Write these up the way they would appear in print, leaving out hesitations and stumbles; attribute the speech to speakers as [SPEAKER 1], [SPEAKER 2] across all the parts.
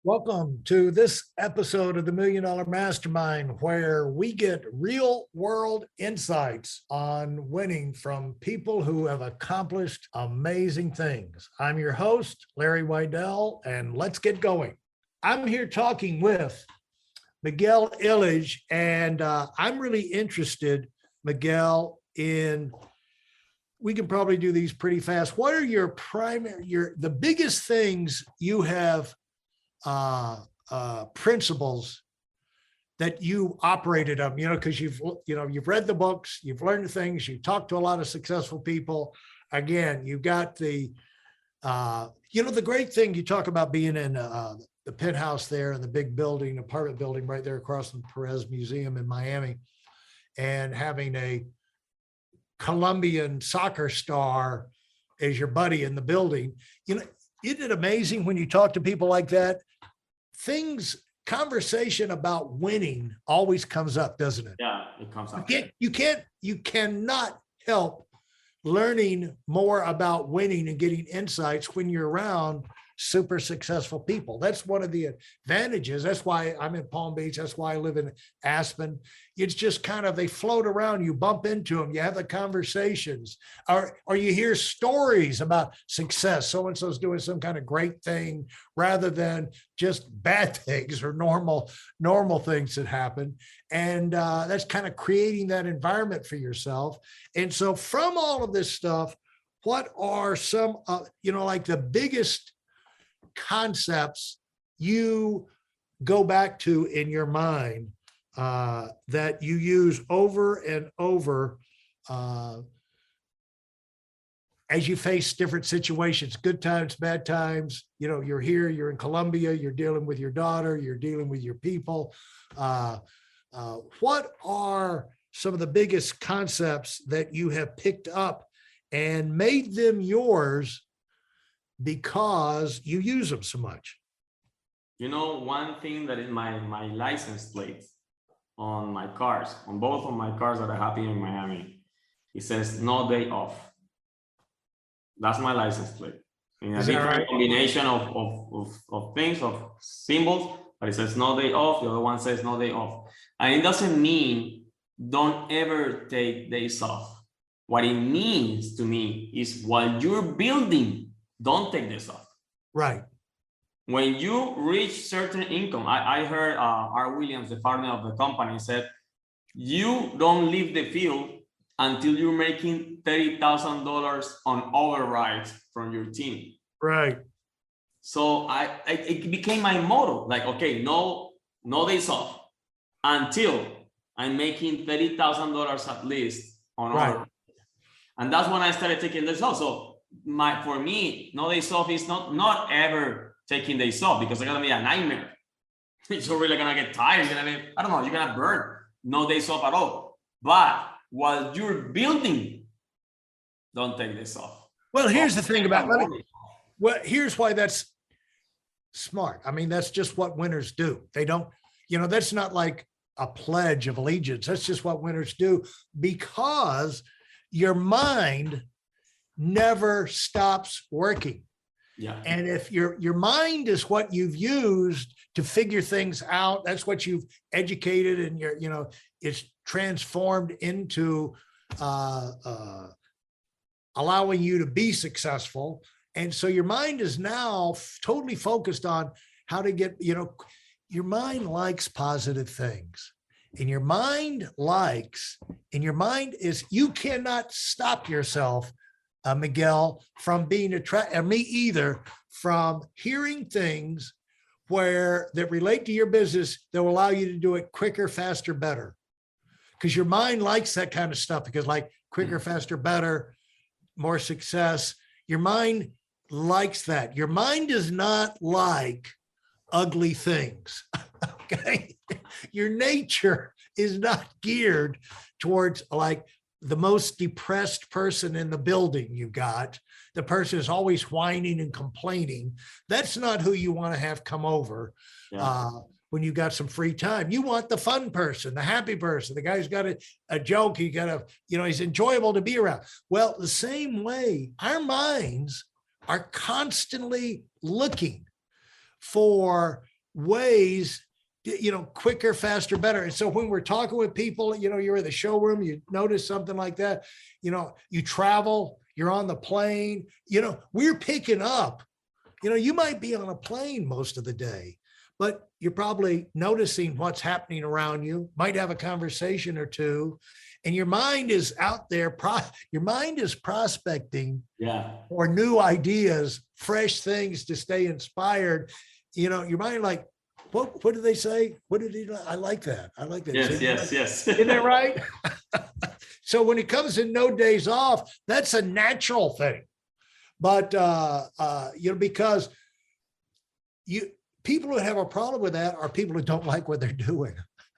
[SPEAKER 1] Welcome to this episode of the Million Dollar Mastermind, where we get real world insights on winning from people who have accomplished amazing things. I'm your host, Larry Weidel, and let's get going. I'm here talking with Miguel Illidge, and I'm really interested, Miguel, in we can probably do these pretty fast. What are your the biggest things you have principles that you operated on, because you've read the books, you've learned the things, you talked to a lot of successful people. Again, you've got the great thing you talk about being in the penthouse there in the big building, apartment building right there across from the Perez Museum in Miami, and having a Colombian soccer star as your buddy in the building. Isn't it amazing when you talk to people like that? Conversation about winning always comes up, doesn't it?
[SPEAKER 2] Yeah, it comes up.
[SPEAKER 1] You cannot help learning more about winning and getting insights when you're around super successful people. That's one of the advantages. That's why I'm in Palm Beach. That's why I live in Aspen. It's just kind of, they float around, you bump into them, you have the conversations, or you hear stories about success. So-and-so's doing some kind of great thing rather than just bad things or normal things that happen. And that's kind of creating that environment for yourself. And so from all of this stuff, what are some, like the biggest concepts you go back to in your mind that you use over and over as you face different situations, good times, bad times? You're here, you're in Colombia, you're dealing with your daughter, you're dealing with your people. What are some of the biggest concepts that you have picked up and made them yours because you use them so much?
[SPEAKER 2] One thing that is my license plate on my cars, on both of my cars that I have here in Miami, it says no day off. That's my license plate. In a different combination of things, of symbols, but it says no day off. The other one says no day off. And it doesn't mean don't ever take days off. What it means to me is while you're building, don't take this off.
[SPEAKER 1] Right.
[SPEAKER 2] When you reach certain income, I heard R. Williams, the partner of the company, said, you don't leave the field until you're making $30,000 on overrides from your team.
[SPEAKER 1] Right.
[SPEAKER 2] So it became my motto, like, okay, no days off until I'm making $30,000 at least on overrides. And that's when I started taking this off. So for me, no days off is not ever taking days off, because it's gonna be a nightmare. You're really gonna get tired. You're gonna burn. No days off at all. But while you're building, don't take this off.
[SPEAKER 1] Well, here's the thing about here's why that's smart. I mean, that's just what winners do. They don't, that's not like a pledge of allegiance. That's just what winners do, because your mind never stops working.
[SPEAKER 2] Yeah.
[SPEAKER 1] And if your mind is what you've used to figure things out, that's what you've educated, and it's transformed into allowing you to be successful. And so your mind is now totally focused on how to get, your mind likes positive things. And your mind is, you cannot stop yourself, Miguel, from being attracted, and me either, from hearing things that relate to your business that will allow you to do it quicker, faster, better. Because your mind likes that kind of stuff, because like quicker, faster, better, more success. Your mind likes that. Your mind does not like ugly things. Okay. Your nature is not geared towards like the most depressed person in the building you got. The person is always whining and complaining. That's not who you want to have come over. Yeah. When you got some free time. You want the fun person, the happy person, the guy who's got a joke, he's enjoyable to be around. Well, the same way, our minds are constantly looking for ways, quicker, faster, better. And so when we're talking with people, you're in the showroom, you notice something like that, you travel, you're on the plane, we're picking up, you might be on a plane most of the day, but you're probably noticing what's happening around you, might have a conversation or two, and your mind is out there. Your mind is prospecting for new ideas, fresh things to stay inspired. Your mind like, what did they say? What did he? I like that. I like that.
[SPEAKER 2] Yes.
[SPEAKER 1] Isn't that right? So when it comes to no days off, that's a natural thing. But because people who have a problem with that are people who don't like what they're doing.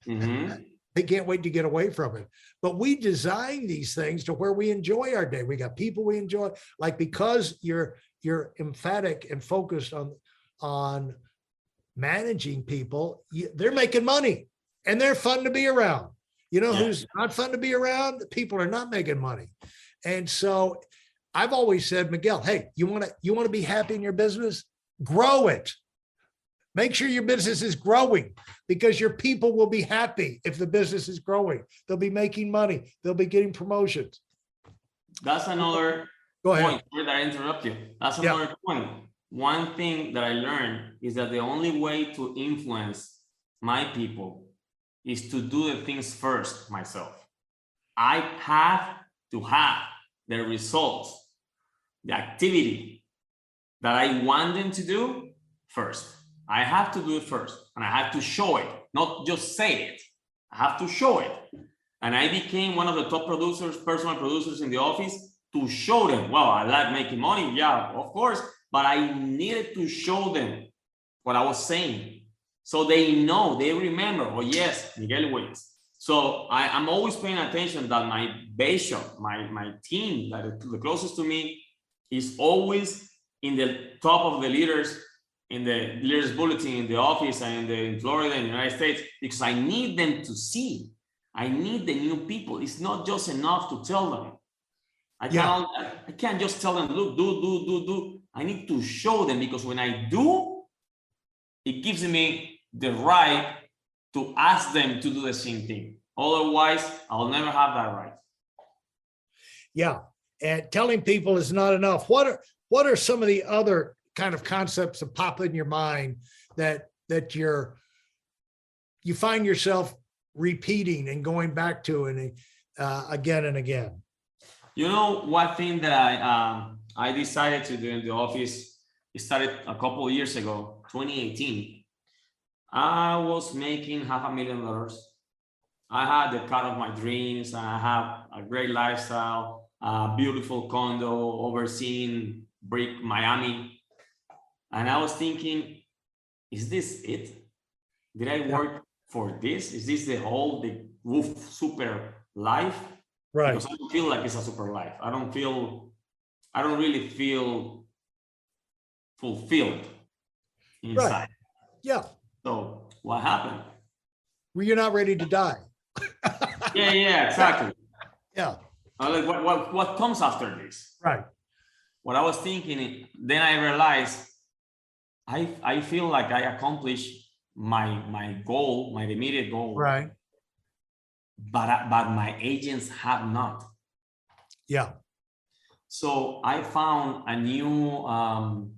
[SPEAKER 2] Mm-hmm.
[SPEAKER 1] They can't wait to get away from it. But we design these things to where we enjoy our day. We got people we enjoy, like, because you're emphatic and focused on managing people, they're making money and they're fun to be around. Who's not fun to be around? People are not making money. And so I've always said, Miguel, hey, you want to be happy in your business? Grow it. Make sure your business is growing, because your people will be happy if the business is growing. They'll be making money. They'll be getting promotions.
[SPEAKER 2] That's another point. Sorry that I interrupt you. That's another point. One thing that I learned is that the only way to influence my people is to do the things first myself. I have to have the results, the activity that I want them to do first. I have to do it first, and I have to show it, not just say it. I have to show it. And I became one of the top producers, personal producers in the office, to show them, well, I like making money. Yeah, of course. But I needed to show them what I was saying, so they know, they remember, oh yes, Miguel wins. So I'm always paying attention that my base shop, my team that is the closest to me, is always in the top of the leaders, in the leaders bulletin, in the office, and in Florida, in the United States, because I need them to see. I need the new people. It's not just enough to tell them. I can't just tell them, look, do. I need to show them, because when I do, it gives me the right to ask them to do the same thing. Otherwise, I'll never have that right.
[SPEAKER 1] Yeah, and telling people is not enough. What are some of the other kind of concepts that pop in your mind that you find yourself repeating and going back to and again and again?
[SPEAKER 2] One thing that I decided to do in the office, it started a couple of years ago, 2018. I was making $500,000. I had the car of my dreams. I have a great lifestyle, a beautiful condo overseeing Brick, Miami. And I was thinking, is this it? Did I work for this? Is this the roof super life?
[SPEAKER 1] Right.
[SPEAKER 2] Because I don't feel like it's a super life. I don't really feel fulfilled inside.
[SPEAKER 1] Right. Yeah.
[SPEAKER 2] So what happened?
[SPEAKER 1] Well, you're not ready to die.
[SPEAKER 2] Yeah, exactly.
[SPEAKER 1] Yeah.
[SPEAKER 2] Like, what comes after this?
[SPEAKER 1] Right.
[SPEAKER 2] What I was thinking, then I realized I feel like I accomplished my goal, my immediate goal.
[SPEAKER 1] Right.
[SPEAKER 2] But my agents have not.
[SPEAKER 1] Yeah.
[SPEAKER 2] So I found a new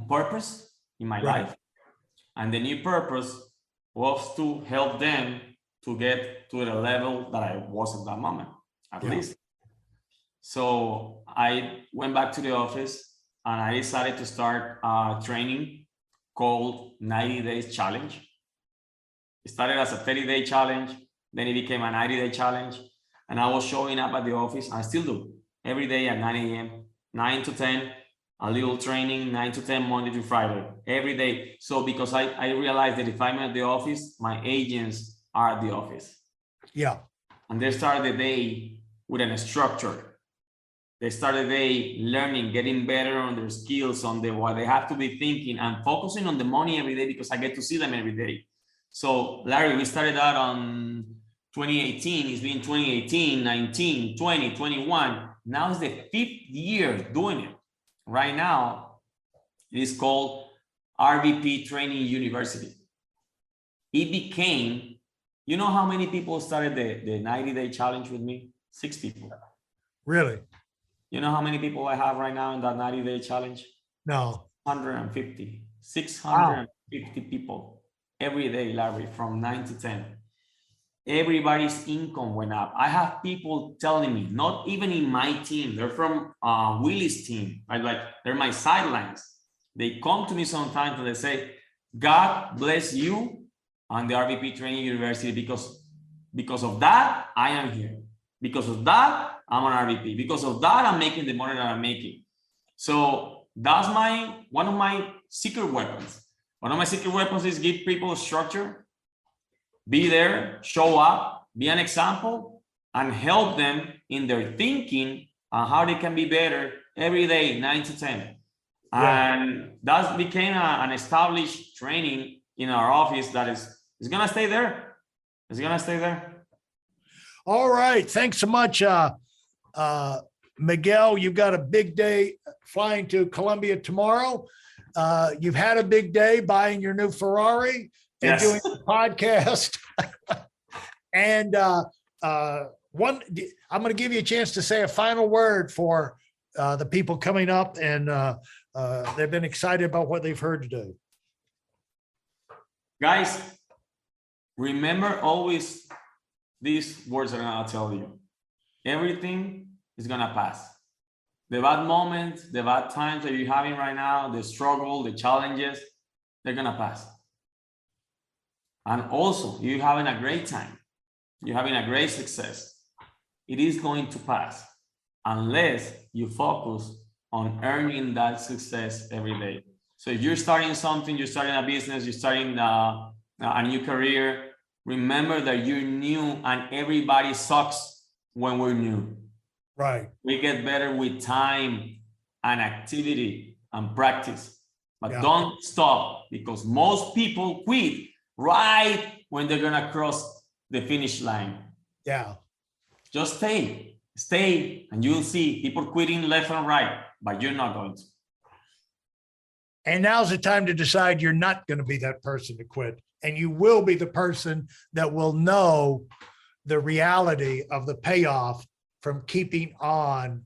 [SPEAKER 2] purpose in my life. And the new purpose was to help them to get to the level that I was at that moment, at least. So I went back to the office and I decided to start a training called 90 Days Challenge. It started as a 30-day challenge. Then it became a 90-day challenge. And I was showing up at the office. I still do every day at 9 a.m., 9 to 10, a little training, 9 to 10, Monday to Friday, every day. So because I realized that if I'm at the office, my agents are at the office.
[SPEAKER 1] Yeah.
[SPEAKER 2] And they start the day with a structure. They start the day learning, getting better on their skills, on what they have to be thinking, and focusing on the money every day, because I get to see them every day. So Larry, we started out on 2018. It's been 2018, 19, 20, 21. Now it's the 5th year doing it. Right now, it is called RVP Training University. It became, you know how many people started the 90-day challenge with me? 6 people.
[SPEAKER 1] Really?
[SPEAKER 2] You know how many people I have right now in that 90-day challenge?
[SPEAKER 1] No.
[SPEAKER 2] 650 people every day, Larry, from 9 to 10. Everybody's income went up. I have people telling me, not even in my team, they're from Willie's team. Like they're my sidelines. They come to me sometimes and they say, God bless you and the RVP Training University because of that, I am here. Because of that, I'm an RVP. Because of that, I'm making the money that I'm making. So that's one of my secret weapons. One of my secret weapons is give people structure, be there, show up, be an example, and help them in their thinking on how they can be better every day, 9 to 10. Yeah. And that became an established training in our office that is going to stay there. It's going to stay there.
[SPEAKER 1] All right. Thanks so much, Miguel. You've got a big day flying to Colombia tomorrow. You've had a big day buying your new Ferrari and doing the podcast. And I'm going to give you a chance to say a final word for the people coming up, and they've been excited about what they've heard today.
[SPEAKER 2] Guys, remember always these words that I'm going to tell you. Everything is going to pass. The bad moments, the bad times that you're having right now, the struggle, the challenges, they're going to pass. And also, you're having a great time. You're having a great success. It is going to pass unless you focus on earning that success every day. So if you're starting something, you're starting a business, you're starting a new career, remember that you're new and everybody sucks when we're new.
[SPEAKER 1] Right.
[SPEAKER 2] We get better with time and activity and practice, but don't stop, because most people quit right when they're going to cross the finish line.
[SPEAKER 1] Yeah.
[SPEAKER 2] Just stay, and you'll see people quitting left and right, but you're not going to.
[SPEAKER 1] And now's the time to decide you're not going to be that person to quit. And you will be the person that will know the reality of the payoff from keeping on.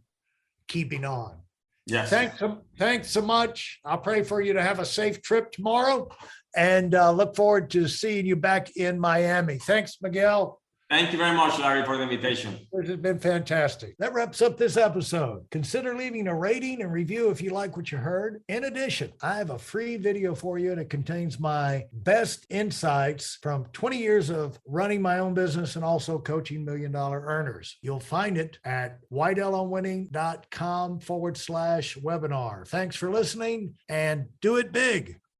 [SPEAKER 2] Yes.
[SPEAKER 1] Thanks so much. I'll pray for you to have a safe trip tomorrow, and look forward to seeing you back in Miami. Thanks, Miguel.
[SPEAKER 2] Thank you very much, Larry, for the invitation.
[SPEAKER 1] This has been fantastic. That wraps up this episode. Consider leaving a rating and review if you like what you heard. In addition, I have a free video for you that contains my best insights from 20 years of running my own business and also coaching $1 million earners. You'll find it at whiteelonwinning.com/webinar. Thanks for listening, and do it big.